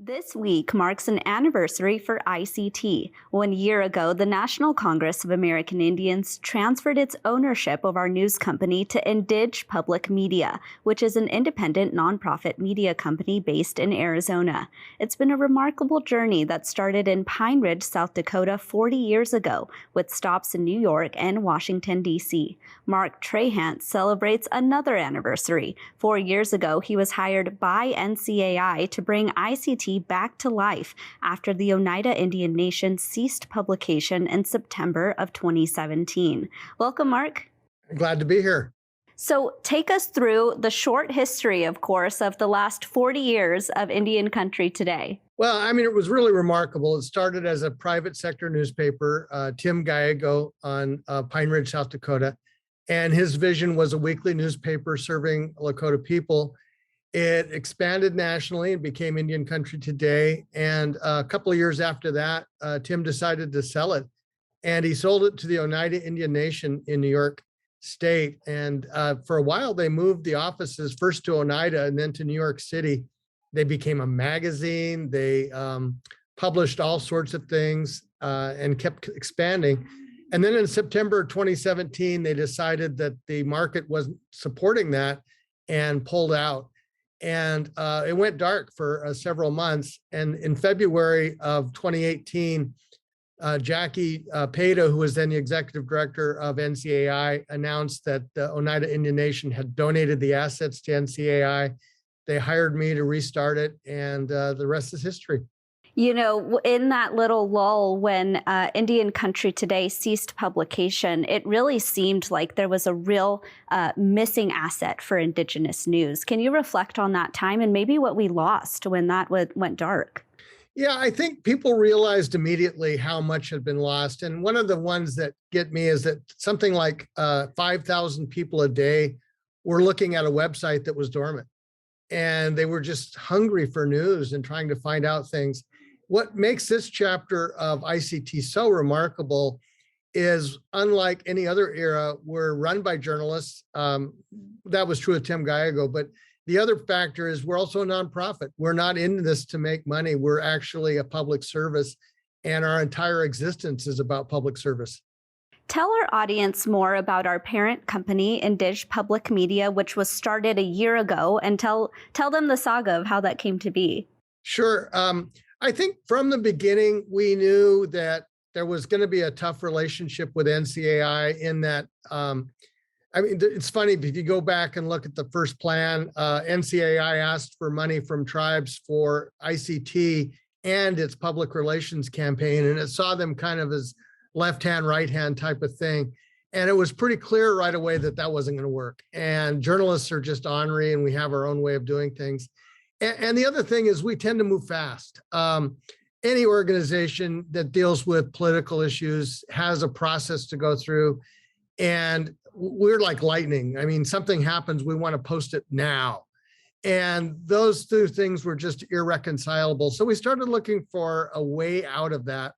This week marks an anniversary for ICT. 1 year ago, the National Congress of American Indians transferred its ownership of our news company to IndiJ Public Mediaa, which is an independent nonprofit media company based in Arizona. It's been a remarkable journey that started in Pine Ridge, South Dakota 40 years ago, with stops in New York and Washington, D.C. Mark Trahant celebrates another anniversary. 4 years ago, he was hired by NCAI to bring ICT back to life after the Oneida Indian Nation ceased publication in September of 2017. Welcome, Mark. Glad to be here. So take us through the short history, of course, of the last 40 years of Indian country today. Well, it was really remarkable. It started as a private sector newspaper, Tim Gallego on Pine Ridge, South Dakota. And his vision was a weekly newspaper serving Lakota people. It expanded nationally and became Indian Country Today. And a couple of years after that, Tim decided to sell it. And he sold it to the Oneida Indian Nation in New York State. And for a while, they moved the offices first to Oneida and then to New York City. They became a magazine. They published all sorts of things and kept expanding. And then in September 2017, they decided that the market wasn't supporting that and pulled out. And it went dark for several months. And in February of 2018, Jackie Peda, who was then the executive director of NCAI, announced that the Oneida Indian Nation had donated the assets to NCAI. They hired me to restart it, and the rest is history. You know, in that little lull when Indian Country Today ceased publication, it really seemed like there was a real missing asset for Indigenous news. Can you reflect on that time and maybe what we lost when that went dark? Yeah, I think people realized immediately how much had been lost. And one of the ones that get me is that something like 5,000 people a day were looking at a website that was dormant. And they were just hungry for news and trying to find out things. What makes this chapter of ICT so remarkable is, unlike any other era, we're run by journalists. That was true of Tim Gallego, but the other factor is we're also a nonprofit. We're not in this to make money. We're actually a public service, and our entire existence is about public service. Tell our audience more about our parent company, IndiJ Public Mediaa, which was started a year ago, and tell them the saga of how that came to be. Sure. I think from the beginning, we knew that there was going to be a tough relationship with NCAI in that, it's funny, if you go back and look at the first plan, NCAI asked for money from tribes for ICT and its public relations campaign, and it saw them kind of as left-hand, right-hand type of thing. And it was pretty clear right away that that wasn't going to work. And journalists are just ornery, and we have our own way of doing things. And the other thing is we tend to move fast. Any organization that deals with political issues has a process to go through, and we're like lightning. Something happens, we want to post it now. And those two things were just irreconcilable. So we started looking for a way out of that.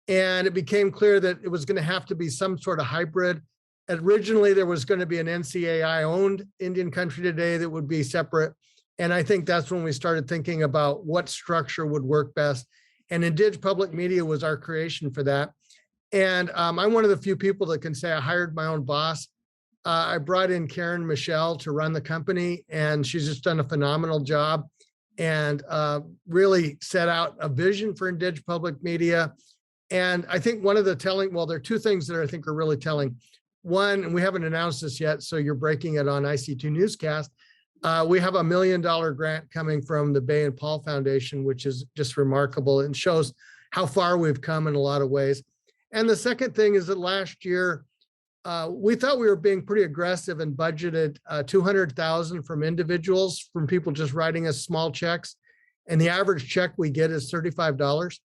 And it became clear that it was going to have to be some sort of hybrid. Originally, there was going to be an NCAI-owned Indian Country Today that would be separate. And I think that's when we started thinking about what structure would work best. And IndiJ Public Mediaa was our creation for that. And I'm one of the few people that can say I hired my own boss. I brought in Karen Michelle to run the company, and she's just done a phenomenal job and really set out a vision for IndiJ Public Mediaa. And I think one of the there are two things that I think are really telling. One, and we haven't announced this yet, so you're breaking it on IC2 Newscast. We have a $1 million grant coming from the Bay and Paul Foundation, which is just remarkable and shows how far we've come in a lot of ways. And the second thing is that last year, we thought we were being pretty aggressive and budgeted $200,000 from individuals, from people just writing us small checks. And the average check we get is $35.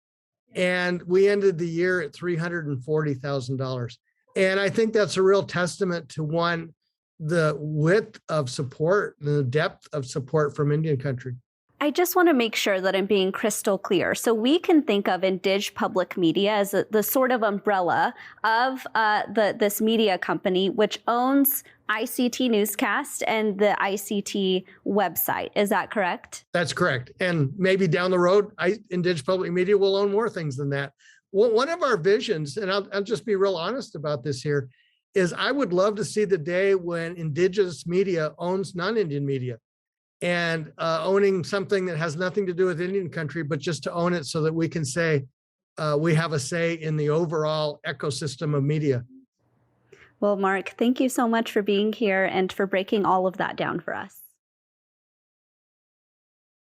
And we ended the year at $340,000. And I think that's a real testament to, one, the width of support, the depth of support from Indian country. I just want to make sure that I'm being crystal clear. So we can think of IndiJ Public Mediaa as the sort of umbrella of this media company, which owns ICT Newscast and the ICT website. Is that correct? That's correct. And maybe down the road, IndiJ Public Mediaa will own more things than that. One of our visions, and I'll just be real honest about this here, is I would love to see the day when indigenous media owns non-Indian media. And owning something that has nothing to do with Indian country, but just to own it so that we can say we have a say in the overall ecosystem of media. Well, Mark, thank you so much for being here and for breaking all of that down for us.